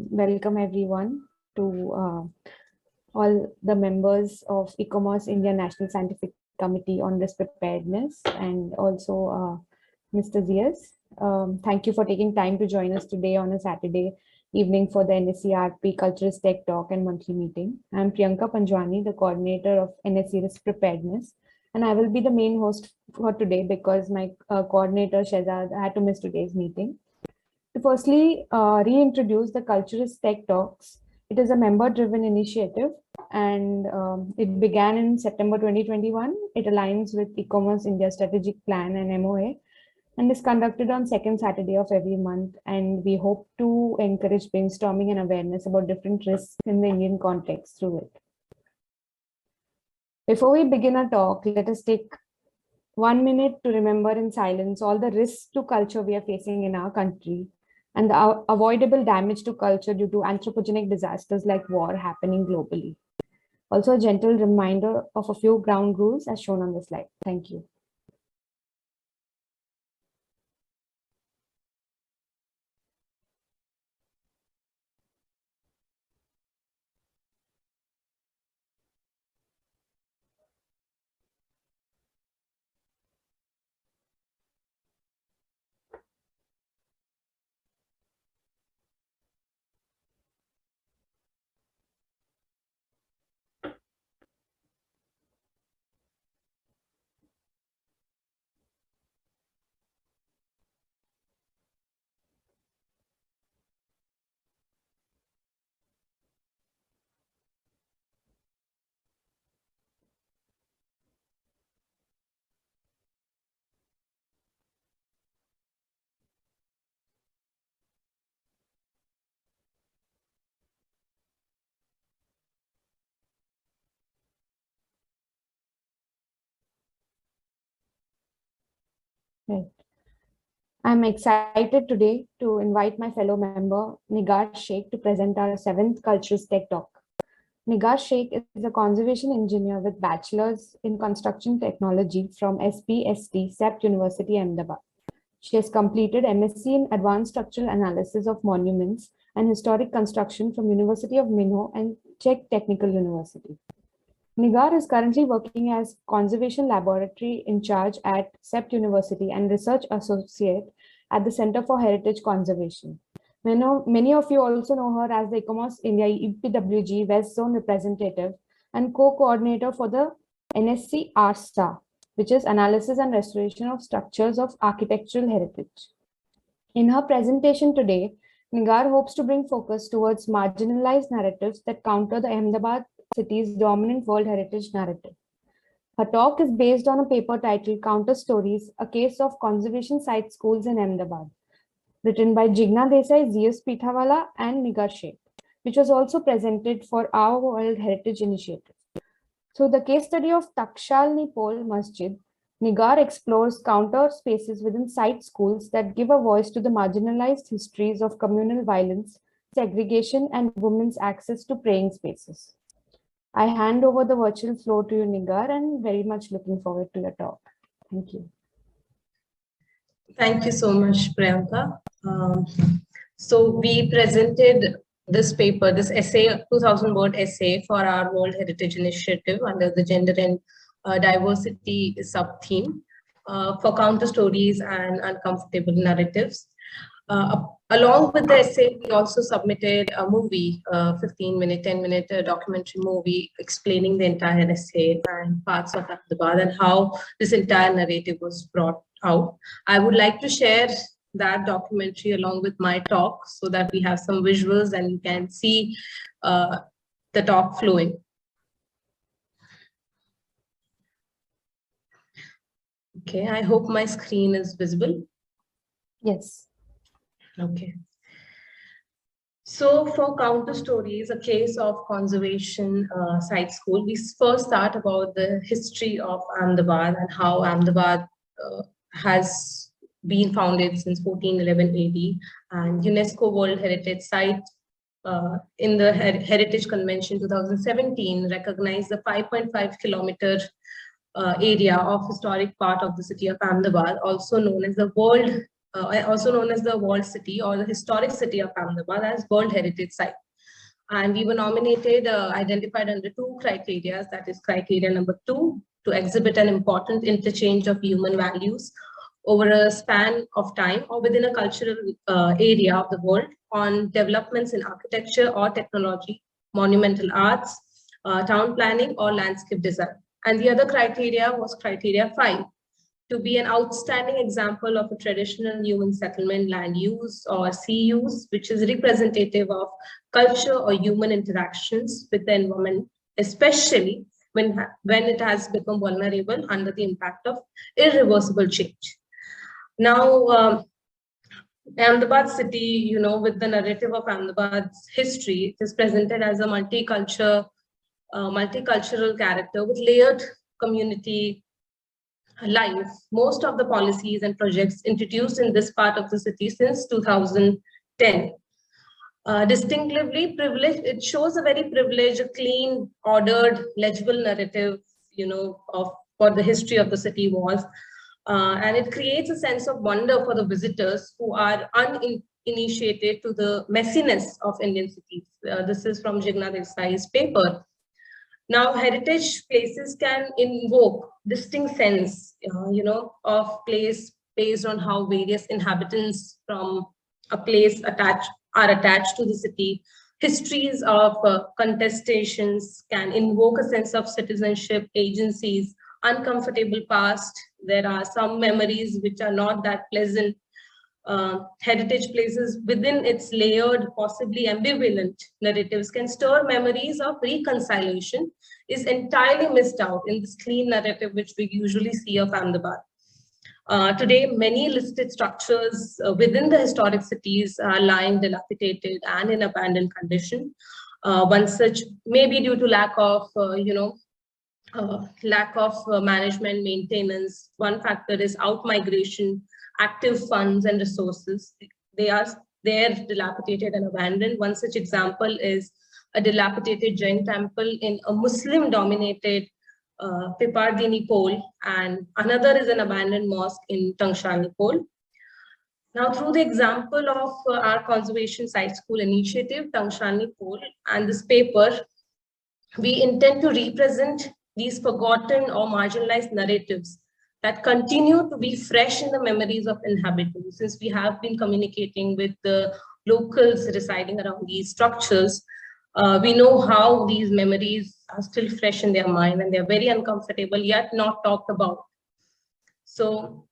welcome everyone to all the members of ICOMOS India National Scientific Committee on Risk Preparedness and also Mr. Zias. Thank you for taking time to join us today on a Saturday evening for the NSC RP CultuRisk Tech-Talk and monthly meeting. I'm Priyanka Panjwani, the coordinator of NSC Risk Preparedness, and I will be the main host for today because my coordinator Shehzad had to miss today's meeting. To firstly reintroduce the CultuRisk Tech Talks, it is a member-driven initiative and it began in September 2021. It aligns with ICOMOS India Strategic Plan and MOA and is conducted on second Saturday of every month. And we hope to encourage brainstorming and awareness about different risks in the Indian context through it. Before we begin our talk, let us take 1 minute to remember in silence all the risks to culture we are facing in our country and the avoidable damage to culture due to anthropogenic disasters like war happening globally. Also, a gentle reminder of a few ground rules as shown on the slide. Thank you. Right. I'm excited today to invite my fellow member, Nigar Shaikh, to present our 7th CultuRisk Tech Talk. Nigar Shaikh is a conservation engineer with bachelor's in construction technology from SPST, CEPT University, Ahmedabad. She has completed MSc in Advanced Structural Analysis of Monuments and Historic Construction from University of Minho and Czech Technical University. Nigar is currently working as Conservation Laboratory in charge at CEPT University and Research Associate at the Center for Heritage Conservation. Many of you also know her as the ICOMOS India EPWG West Zone representative and co-coordinator for the NSC RP, which is Analysis and Restoration of Structures of Architectural Heritage. In her presentation today, Nigar hopes to bring focus towards marginalized narratives that counter the Ahmedabad city's dominant World Heritage narrative. Her talk is based on a paper titled Counter Stories, a case of conservation site schools in Ahmedabad, written by Jigna Desai, Zias Pithawala, and Nigar Shaikh, which was also presented for our World Heritage Initiative. Through the case study of Tankshal Pol Masjid, Nigar explores counter spaces within site schools that give a voice to the marginalized histories of communal violence, segregation, and women's access to praying spaces. I hand over the virtual floor to you, Nigar, and very much looking forward to your talk. Thank you. Thank you so much, Priyanka. So we presented this paper, this essay, 2,000-word essay for our World Heritage Initiative under the Gender and Diversity sub-theme for counter stories and uncomfortable narratives. Along with the essay, we also submitted a movie, 15-minute, 10-minute documentary movie explaining the entire essay and parts of Ahmedabad and how this entire narrative was brought out. I would like to share that documentary along with my talk so that we have some visuals and you can see the talk flowing. Okay, I hope my screen is visible. Yes. Okay. So for counter stories, a case of conservation site school, we first start about the history of Ahmedabad and how Ahmedabad has been founded since 1411 AD and UNESCO World Heritage Site in the Heritage Convention 2017 recognized the 5.5 kilometer area of historic part of the city of Ahmedabad, also known as the World also known as the walled city or the historic city of Ahmedabad, as World Heritage Site. And we were nominated, identified under 2 criteria, that is criteria number 2, to exhibit an important interchange of human values over a span of time or within a cultural area of the world on developments in architecture or technology, monumental arts, town planning or landscape design. And the other criteria was criteria 5, to be an outstanding example of a traditional human settlement land use or sea use, which is representative of culture or human interactions with the environment, especially when it has become vulnerable under the impact of irreversible change. Now, Ahmedabad city, with the narrative of Ahmedabad's history, it is presented as a multicultural character with layered community life. Most of the policies and projects introduced in this part of the city since 2010. Distinctively privileged, it shows a very privileged, clean, ordered, legible narrative, of what the history of the city was. And it creates a sense of wonder for the visitors who are uninitiated to the messiness of Indian cities. This is from Jigna Desai's paper. Now, heritage places can invoke distinct sense, of place based on how various inhabitants from a place are attached to the city. Histories of contestations can invoke a sense of citizenship, agencies, uncomfortable past. There are some memories which are not that pleasant. Heritage places within its layered, possibly ambivalent narratives can stir memories of reconciliation is entirely missed out in this clean narrative which we usually see of Ahmedabad. Today, many listed structures within the historic cities are lying dilapidated and in abandoned condition. One such may be due to lack of management maintenance. One factor is out-migration, active funds and resources. They're dilapidated and abandoned. One such example is a dilapidated Jain temple in a Muslim-dominated Pipardini Pol, and another is an abandoned mosque in Tankshal Pol. Now, through the example of our Conservation Site School initiative, Tankshal Pol, and this paper, we intend to represent these forgotten or marginalized narratives that continue to be fresh in the memories of inhabitants. Since we have been communicating with the locals residing around these structures, we know how these memories are still fresh in their mind and they're very uncomfortable yet not talked about. So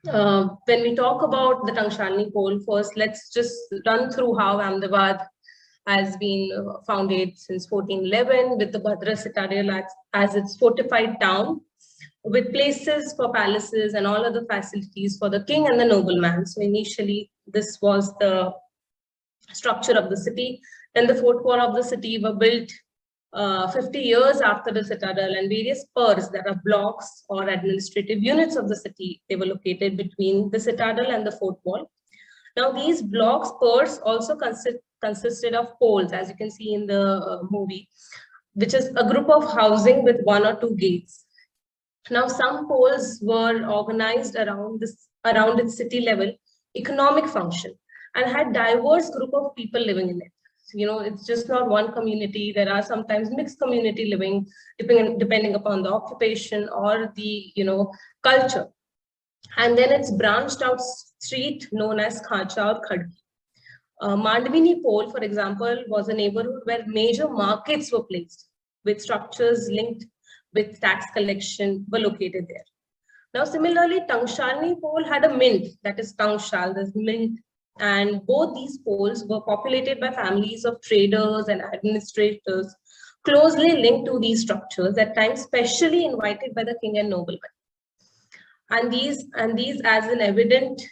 when we talk about the Tangshalni Pol, first let's just run through how Ahmedabad has been founded since 1411 with the Bhadra citadel as its fortified town, with places for palaces and all other facilities for the king and the nobleman. So initially, this was the structure of the city. Then the fort wall of the city were built 50 years after the citadel, and various purs, that are blocks or administrative units of the city, they were located between the citadel and the fort wall. Now, these blocks, purs, also consisted of poles, as you can see in the movie, which is a group of housing with 1 or 2 gates. Now, some poles were organized around its city level economic function and had diverse group of people living in it. So, it's just not one community. There are sometimes mixed community living, depending upon the occupation or the culture. And then it's branched out street known as Khacha or Khadki. Mandvini Pol, for example, was a neighborhood where major markets were placed, with structures linked with tax collection were located there. Now, similarly, Tangshalni Pol had a mint, that is Tankshal, there's mint, and both these poles were populated by families of traders and administrators closely linked to these structures, at times specially invited by the king and noblemen. And these as an evident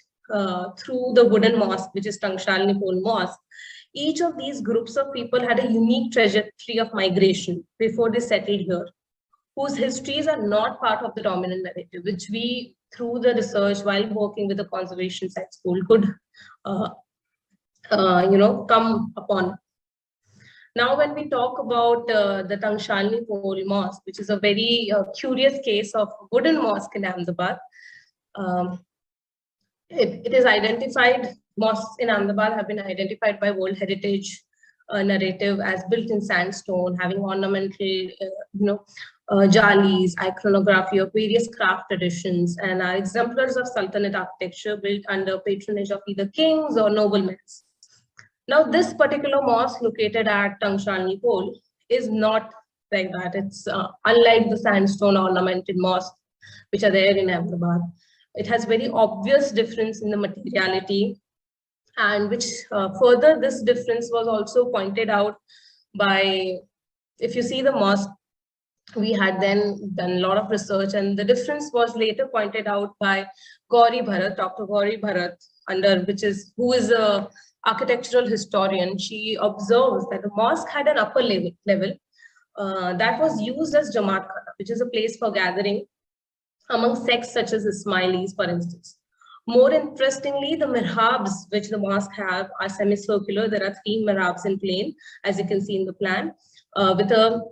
through the wooden mosque, which is Tangshalni Pol Mosque. Each of these groups of people had a unique trajectory of migration before they settled here, whose histories are not part of the dominant narrative, which we, through the research while working with the Conservation Site School, could come upon. Now, when we talk about the Tangshalni Pol Mosque, which is a very curious case of wooden mosque in Ahmedabad, it is identified, mosques in Ahmedabad have been identified by World Heritage narrative as built in sandstone, having ornamental, jalis, iconography of various craft traditions, and are exemplars of Sultanate architecture built under patronage of either kings or noblemen. Now, this particular mosque located at Tankshal, Pol, is not like that. It's unlike the sandstone ornamented mosques which are there in Ahmedabad. It has very obvious difference in the materiality, and which further this difference was also pointed out by, if you see the mosque, we had then done a lot of research, and the difference was later pointed out by Gauri Bharat, Dr. Gauri Bharat, who is a architectural historian. She observes that the mosque had an upper level that was used as Jamaat Khana, which is a place for gathering among sects such as Ismailis, for instance. More interestingly, the mihrabs which the mosque have are semicircular. There are 3 mihrabs in plain, as you can see in the plan, with a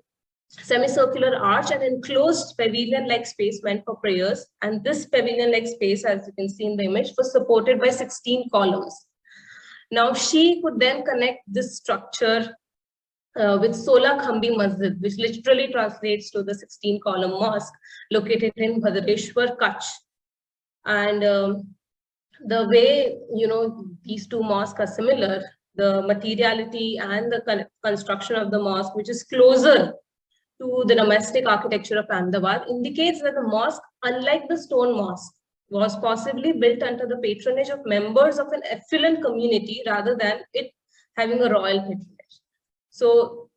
semicircular arch and enclosed pavilion-like space meant for prayers. And this pavilion-like space, as you can see in the image, was supported by 16 columns. Now, she could then connect this structure with Sola Khambi Masjid, which literally translates to the 16-column mosque located in Bhadrashwar, Kutch. And the way, these two mosques are similar, the materiality and the construction of the mosque, which is closer to the domestic architecture of Ahmedabad, indicates that the mosque, unlike the stone mosque, was possibly built under the patronage of members of an affluent community rather than it having a royal patronage. So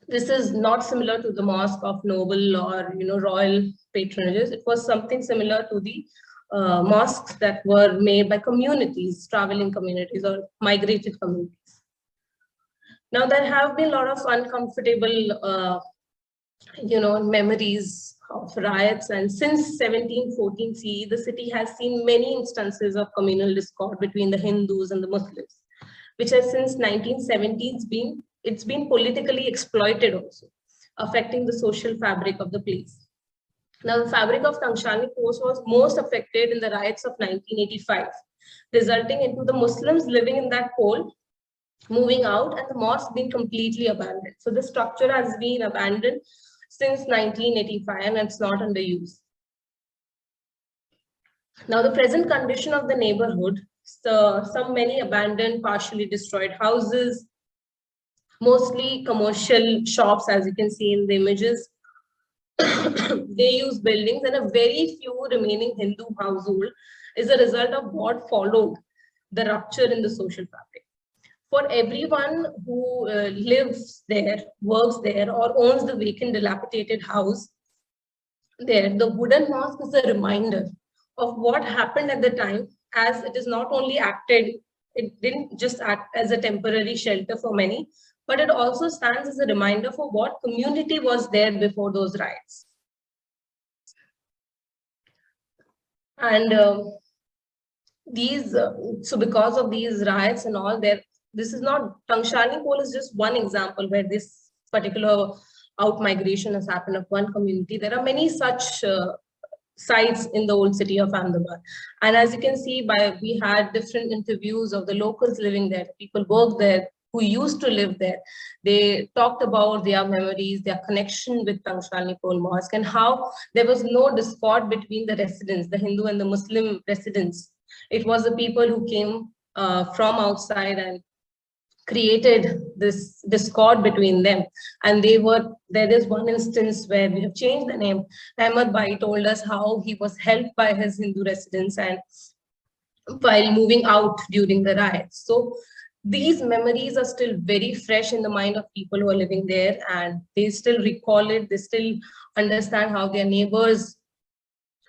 this is not similar to the mosque of noble or royal patronages. It was something similar to the mosques that were made by communities, traveling communities or migrated communities. Now, there have been a lot of uncomfortable, memories of riots, and since 1714 CE, the city has seen many instances of communal discord between the Hindus and the Muslims, which has since 1970s been politically exploited also, affecting the social fabric of the place. Now, the fabric of Tankshal Post was most affected in the riots of 1985, resulting into the Muslims living in that pole moving out and the mosque being completely abandoned. So the structure has been abandoned since 1985 and it's not under use. Now, the present condition of the neighborhood, many abandoned, partially destroyed houses, mostly commercial shops, as you can see in the images. They use buildings, and a very few remaining Hindu household is a result of what followed the rupture in the social fabric. For everyone who lives there, works there, or owns the vacant, dilapidated house there, the wooden mosque is a reminder of what happened at the time, as it is not only it didn't just act as a temporary shelter for many, but it also stands as a reminder for what community was there before those riots. And so because of these riots and all, this is not, Tankshal Pol is just one example where this particular out-migration has happened of one community. There are many such sites in the old city of Ahmedabad. And as you can see, we had different interviews of the locals living there, people work there, who used to live there. They talked about their memories, their connection with Tankshal Pol Mosque, and how there was no discord between the residents, the Hindu and the Muslim residents. It was the people who came from outside and created this discord between them. And there is one instance where we have changed the name. Ahmed Bhai told us how he was helped by his Hindu residents and while moving out during the riots. So these memories are still very fresh in the mind of people who are living there, and they still recall it. They still understand how their neighbors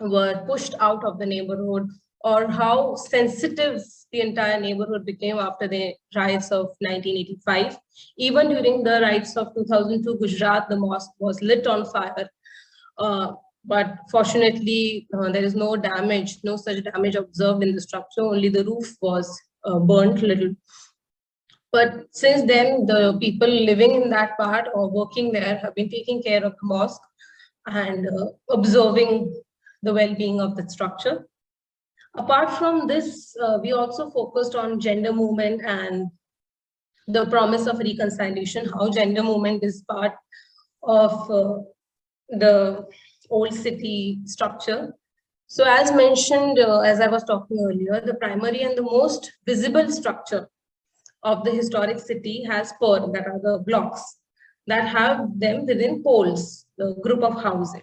were pushed out of the neighborhood, or how sensitive the entire neighborhood became after the riots of 1985. Even during the riots of 2002, Gujarat, the mosque was lit on fire. But fortunately, there is no damage, no such damage observed in the structure. Only the roof was burnt a little. But since then, the people living in that part or working there have been taking care of the mosque and observing the well-being of the structure. Apart from this, we also focused on gender movement and the promise of reconciliation, how gender movement is part of the old city structure. So as mentioned, as I was talking earlier, the primary and the most visible structure of the historic city has PER, that are the blocks that have them within poles, the group of houses.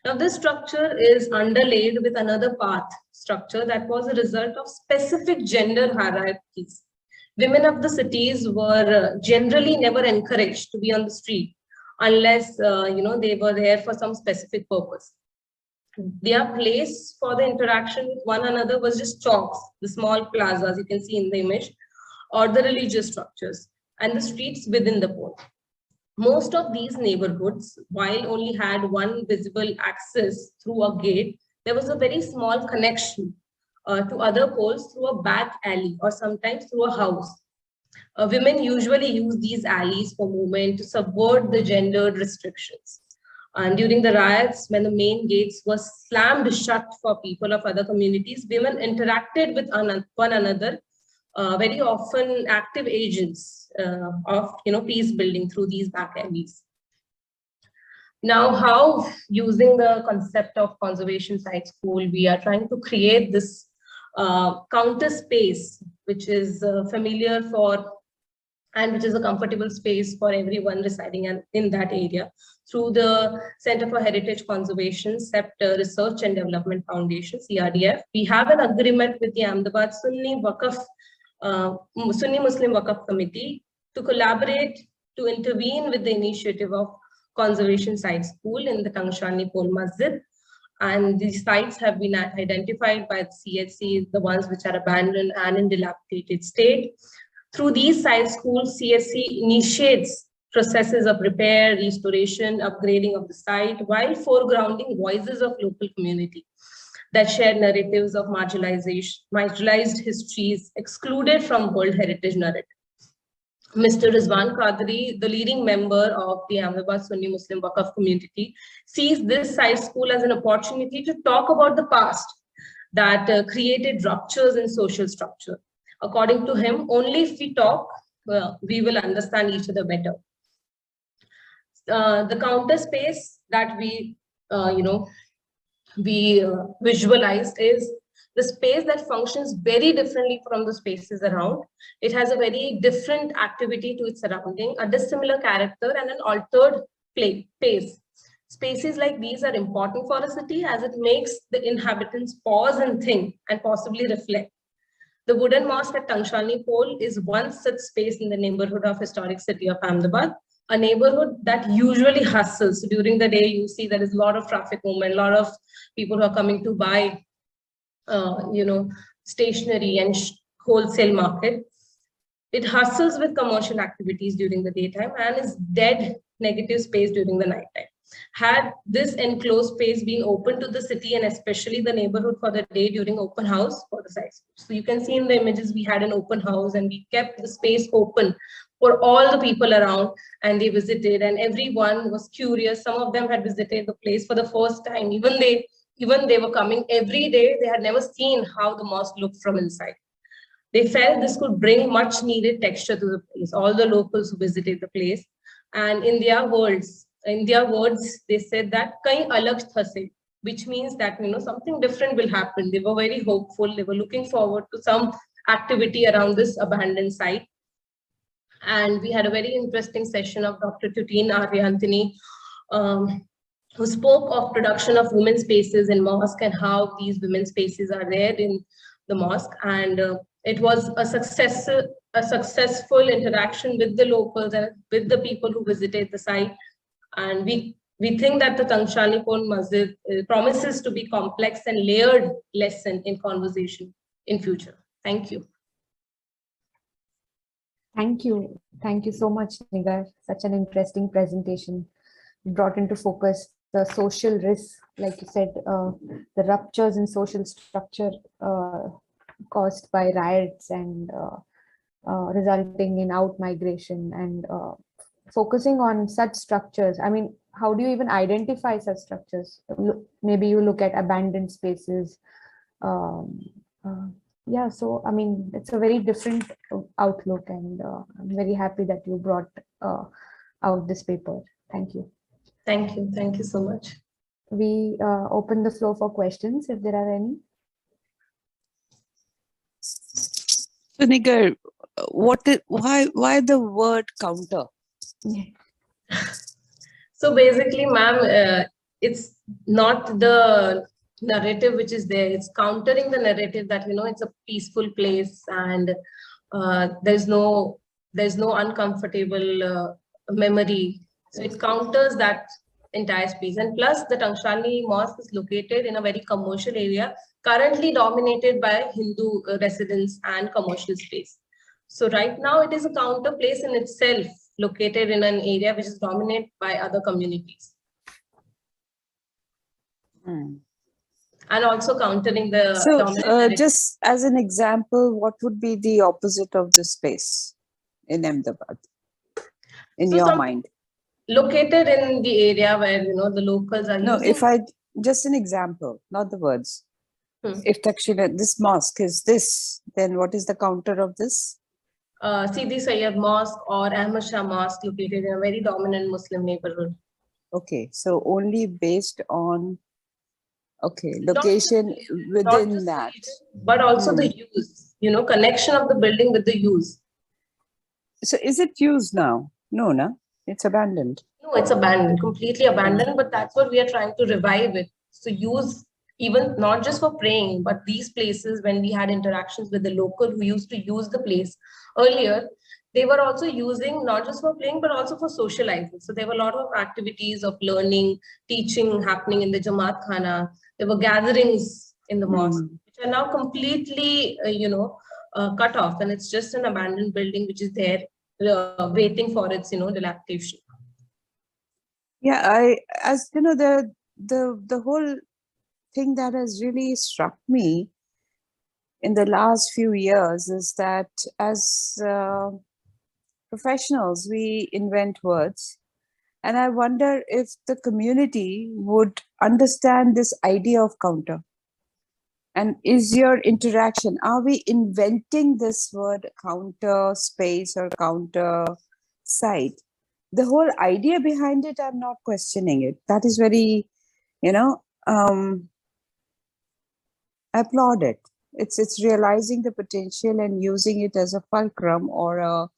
Now this structure is underlaid with another path structure that was a result of specific gender hierarchies. Women of the cities were generally never encouraged to be on the street unless they were there for some specific purpose. Their place for the interaction with one another was just chalks, the small plazas you can see in the image, or the religious structures, and the streets within the pole. Most of these neighborhoods, while only had one visible access through a gate, there was a very small connection to other poles through a back alley or sometimes through a house. Women usually use these alleys for movement to subvert the gendered restrictions. And during the riots, when the main gates were slammed shut for people of other communities, women interacted with one another, very often active agents of peace building through these back alleys. Now, how, using the concept of conservation site school, we are trying to create this counter space, which is familiar for and which is a comfortable space for everyone residing in that area. Through the Center for Heritage Conservation, CEPT Research and Development Foundation, CRDF, we have an agreement with the Ahmedabad Sunni Muslim Waqf Committee to collaborate to intervene with the initiative of Conservation Site School in the Tankshal Pol Masjid. And these sites have been identified by the CHC, the ones which are abandoned and in dilapidated state. Through these site schools, CSC initiates processes of repair, restoration, upgrading of the site, while foregrounding voices of local community that share narratives of marginalized histories excluded from World Heritage narrative. Mr. Rizwan Qadri, the leading member of the Ahmedabad Sunni Muslim Waqf community, sees this site school as an opportunity to talk about the past that created ruptures in social structure. According to him, only if we talk, we will understand each other better. The counter space that we visualized is the space that functions very differently from the spaces around. It has a very different activity to its surrounding, a dissimilar character and an altered pace. Spaces like these are important for a city as it makes the inhabitants pause and think and possibly reflect. The wooden mosque at Tankshal Pol is one such space in the neighborhood of historic city of Ahmedabad, a neighborhood that usually hustles. During the day, you see there is a lot of traffic movement, a lot of people who are coming to buy, stationery and wholesale market. It hustles with commercial activities during the daytime and is dead negative space during the nighttime. Had this enclosed space been open to the city and especially the neighborhood for the day during open house for the site. So you can see in the images, we had an open house and we kept the space open for all the people around, and they visited and everyone was curious. Some of them had visited the place for the first time. Even they were coming every day. They had never seen how the mosque looked from inside. They felt this could bring much needed texture to the place, all the locals who visited the place. And in their words, they said that "Kahin alag tha se," which means that something different will happen. They were very hopeful. They were looking forward to some activity around this abandoned site. And we had a very interesting session of Dr. Tutin Aryantini, who spoke of production of women's spaces in mosque and how these women's spaces are there in the mosque. And it was a successful interaction with the locals and with the people who visited the site. And we think that the Tankshal Pol Masjid promises to be complex and layered lesson in conversation in future. Thank you. Thank you. Thank you so much, Nigar. Such an interesting presentation. Brought into focus the social risks, like you said, the ruptures in social structure caused by riots and resulting in out-migration, and focusing on such structures. I mean, how do you even identify such structures? Maybe you look at abandoned spaces, Yeah, so I mean, it's a very different outlook, and I'm very happy that you brought out this paper. Thank you. Thank you. Thank you so much. We open the floor for questions if there are any. So Nigar, why the word counter? Yeah. So basically, ma'am, it's not the narrative which is there. It's countering the narrative that, it's a peaceful place and there's no uncomfortable memory. So it counters that entire space. And plus, the Tankshal Mosque is located in a very commercial area, currently dominated by Hindu residents and commercial space. So right now, it is a counter place in itself, located in an area which is dominated by other communities. And also countering the dominant just as an example, what would be the opposite of this space in Ahmedabad, in your mind? Located in the area where, the locals are using. If I, just an example, not the words. If Tankshal, this mosque is this, then what is the counter of this? Sidi Sayyad Mosque or Ahmad Shah Mosque, located in a very dominant Muslim neighborhood. Okay, so only based on, location within that. But also the use, connection of the building with the use. So is it used now? No, it's abandoned. No, it's abandoned, completely abandoned, but that's what we are trying to revive it. So use, even not just for praying, but these places, when we had interactions with the local who used to use the place earlier, they were also using not just for playing, but also for socializing. So there were a lot of activities of learning, teaching happening in the Jamaat Khana. There were gatherings in the mosque, which are now completely, cut off. And it's just an abandoned building, which is there waiting for its, dilapidation. Yeah, as you know, the whole thing that has really struck me in the last few years is that as professionals, we invent words. And I wonder if the community would understand this idea of counter. And is your interaction, are we inventing this word counter space or counter site? The whole idea behind it, I'm not questioning it. That is very, I applaud it. It's realizing the potential and using it as a fulcrum or a,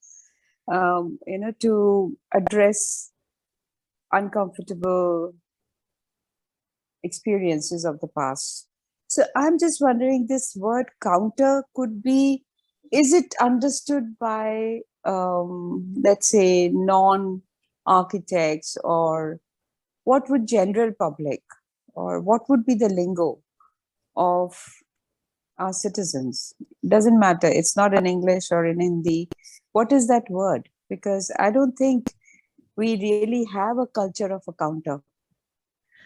to address uncomfortable experiences of the past. So I'm just wondering, this word counter could be, is it understood by, let's say, non-architects, or what would general public, or what would be the lingo of our citizens? Doesn't matter. It's not in English or in Hindi. What is that word? Because I don't think we really have a culture of a counter.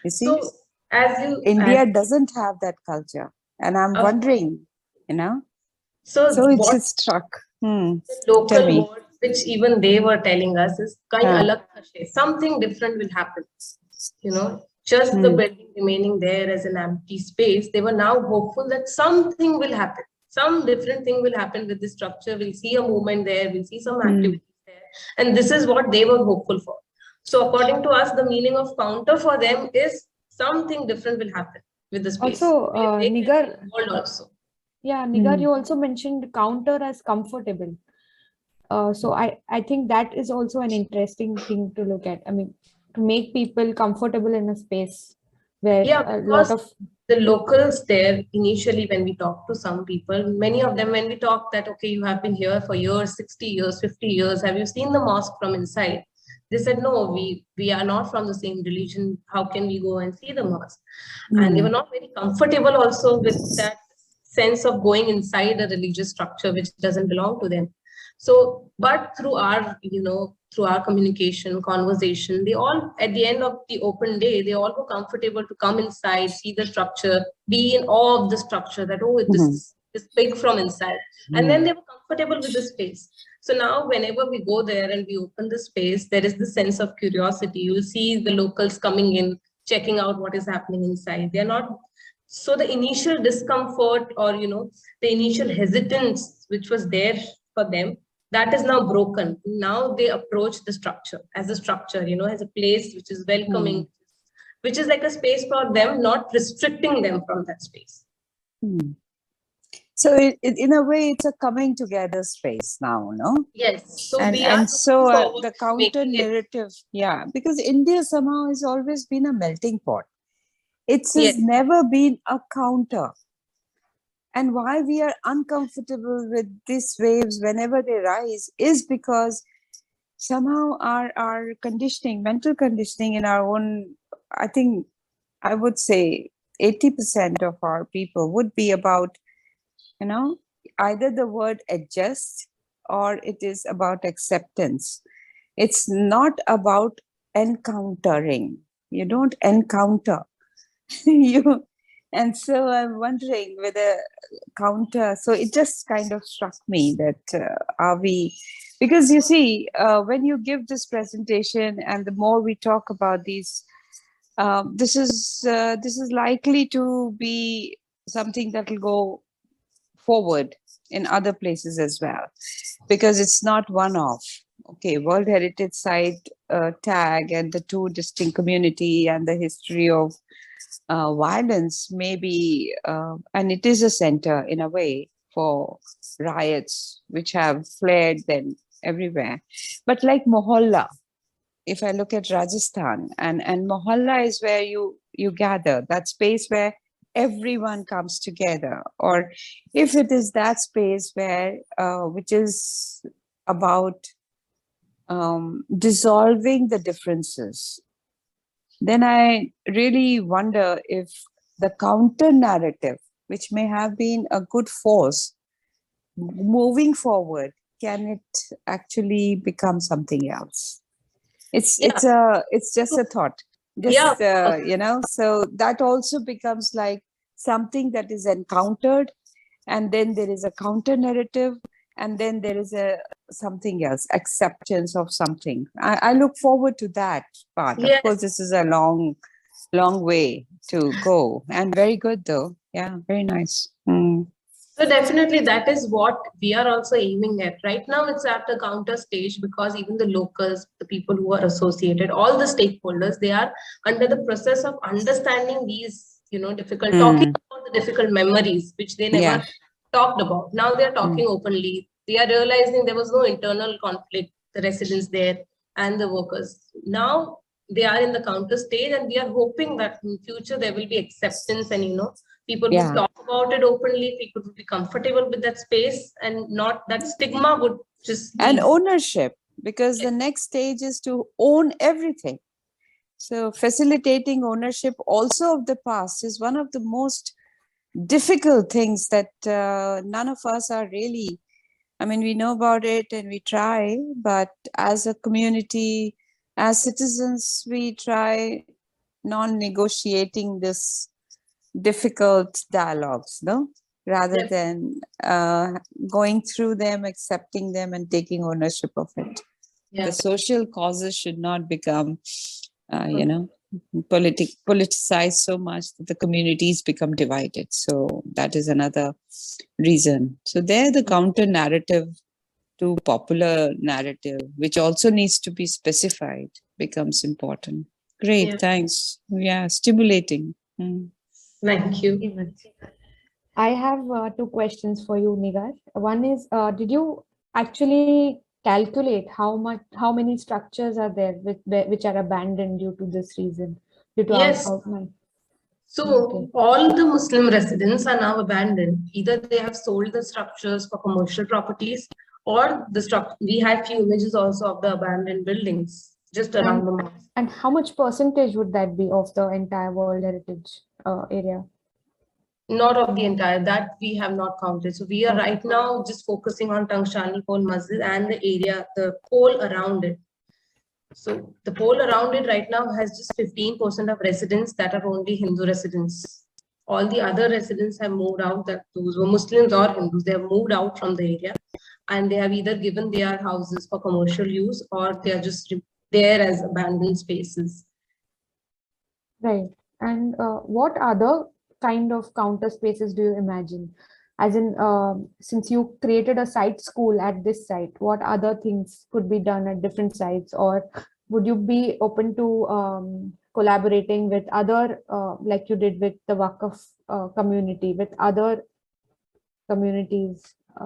You see? So, India doesn't have that culture. And I'm wondering, So it's just struck. The local word, which even they were telling us, is something different will happen. Just the building remaining there as an empty space, they were now hopeful that something will happen. Some different thing will happen with the structure. We'll see a movement there. We'll see some activities there. And this is what they were hopeful for. So according to us, the meaning of counter for them is something different will happen with the space. Also, Nigar, Nigar, you also mentioned counter as comfortable. So I think that is also an interesting thing to look at. I mean, to make people comfortable in a space where a lot of the locals there, initially when we talk to some people, many of them, when we talk that, okay, you have been here for years, 60 years, 50 years, have you seen the mosque from inside? They said, no, we are not from the same religion. How can we go and see the mosque? And they were not very comfortable also with that sense of going inside a religious structure which doesn't belong to them. So, but through our, through our communication, conversation, they all, at the end of the open day, they all were comfortable to come inside, see the structure, be in awe of the structure, that, oh, this is big from inside. And then they were comfortable with the space. So now whenever we go there and we open the space, there is the sense of curiosity. You'll see the locals coming in, checking out what is happening inside. They're not So the initial discomfort or, the initial hesitance, which was there for them, that is now broken. Now they approach the structure as a structure, as a place which is welcoming, which is like a space for them, not restricting them from that space. So in a way, it's a coming together space now, no? Yes. So the counter narrative, because India somehow has always been a melting pot. It's never been a counter. And why we are uncomfortable with these waves whenever they rise is because somehow our conditioning, mental conditioning in our own, I think I would say 80% of our people would be about, either the word adjust or it is about acceptance. It's not about encountering. You don't encounter. And so I'm wondering whether counter. So it just kind of struck me that are we, because you see, when you give this presentation and the more we talk about these, this is likely to be something that will go forward in other places as well, because it's not one-off. Okay, World Heritage Site tag and the two distinct community and the history of violence maybe, and it is a center in a way for riots which have flared then everywhere. But like Mohalla, if I look at Rajasthan, and Mohalla is where you gather, that space where everyone comes together, or if it is that space where which is about dissolving the differences, then I really wonder if the counter narrative, which may have been a good force moving forward, can it actually become something else? It's just a thought. So that also becomes like something that is encountered, and then there is a counter narrative, and then there is something else, acceptance of something. I look forward to that part. Of course, this is a long way to go, and very good though. Yeah, very nice. So definitely that is what we are also aiming at. Right now it's at the counter stage because even the locals, the people who are associated, all the stakeholders, they are under the process of understanding these, talking about the difficult memories, which they never talked about. Now they're talking openly. They are realizing there was no internal conflict, the residents there and the workers. Now they are in the counter stage, and we are hoping that in future there will be acceptance and, people would talk about it openly, people would be comfortable with that space, and not that stigma would just and ownership, because the next stage is to own everything. So facilitating ownership also of the past is one of the most difficult things that none of us are really, we know about it and we try, but as a community, as citizens, we try non-negotiating this difficult dialogues, no? Rather than going through them, accepting them, and taking ownership of it. The social causes should not become, politicized so much that the communities become divided. So that is another reason. So there, the counter narrative to popular narrative, which also needs to be specified, becomes important. Great, thanks. Yeah, stimulating. Thank you. I have two questions for you, Nigar. One is, did you actually calculate how many structures are there which are abandoned due to this reason? So all the Muslim residents are now abandoned. Either they have sold the structures for commercial properties, or we have few images also of the abandoned buildings just around the mosque. And how much percentage would that be of the entire World Heritage area? Not of the entire, that we have not counted. So we are right now just focusing on Tankshal, Pol Masjid, and the area, the pole around it. So the pole around it right now has just 15% of residents that are only Hindu residents. All the other residents have moved out, that those were Muslims or Hindus, they have moved out from the area, and they have either given their houses for commercial use, or they are just there as abandoned spaces. Right. And what other kind of counter spaces do you imagine? As in, since you created a site school at this site, what other things could be done at different sites? Or would you be open to collaborating with other, like you did with the Waqf community, with other communities?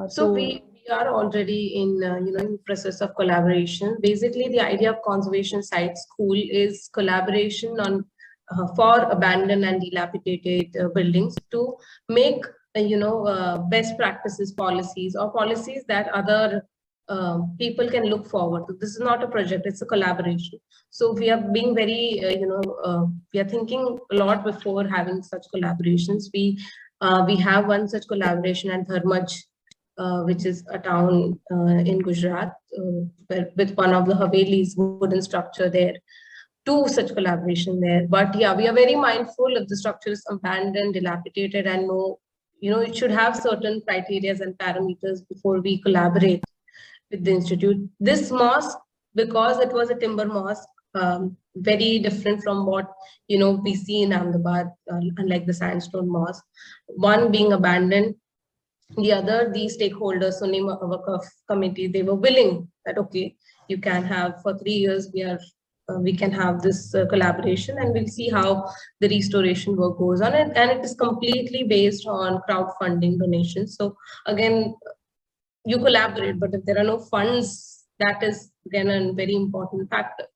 So we are already in in process of collaboration. Basically, the idea of conservation site school is collaboration on for abandoned and dilapidated buildings to make best practices policies or policies that other people can look forward to. This is not a project; it's a collaboration. So we are being very we are thinking a lot before having such collaborations. We have one such collaboration at Dharmaj, which is a town in Gujarat, with one of the Havelis wooden structure there. Two such collaboration there. But yeah, we are very mindful if the structure is abandoned, dilapidated, and no, it should have certain criteria and parameters before we collaborate with the institute. This mosque, because it was a timber mosque, very different from what we see in Ahmedabad, unlike the sandstone mosque. One being abandoned, the other, the stakeholders, Sunni Waqf committee, they were willing that okay, you can have for 3 years. We can have this collaboration, and we'll see how the restoration work goes on. And it is completely based on crowdfunding donations. So again, you collaborate, but if there are no funds, that is again a very important factor.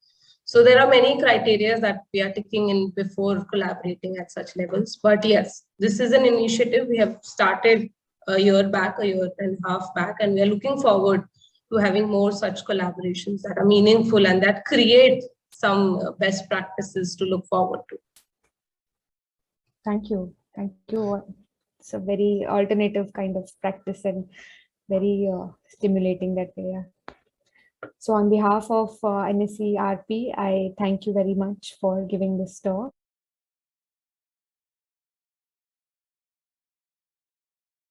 So there are many criteria that we are ticking in before collaborating at such levels. But yes, this is an initiative we have started a year and a half back, and we are looking forward to having more such collaborations that are meaningful and that create some best practices to look forward to. Thank you. Thank you. It's a very alternative kind of practice and very stimulating that way. Yeah. So on behalf of NSC RP, I thank you very much for giving this talk.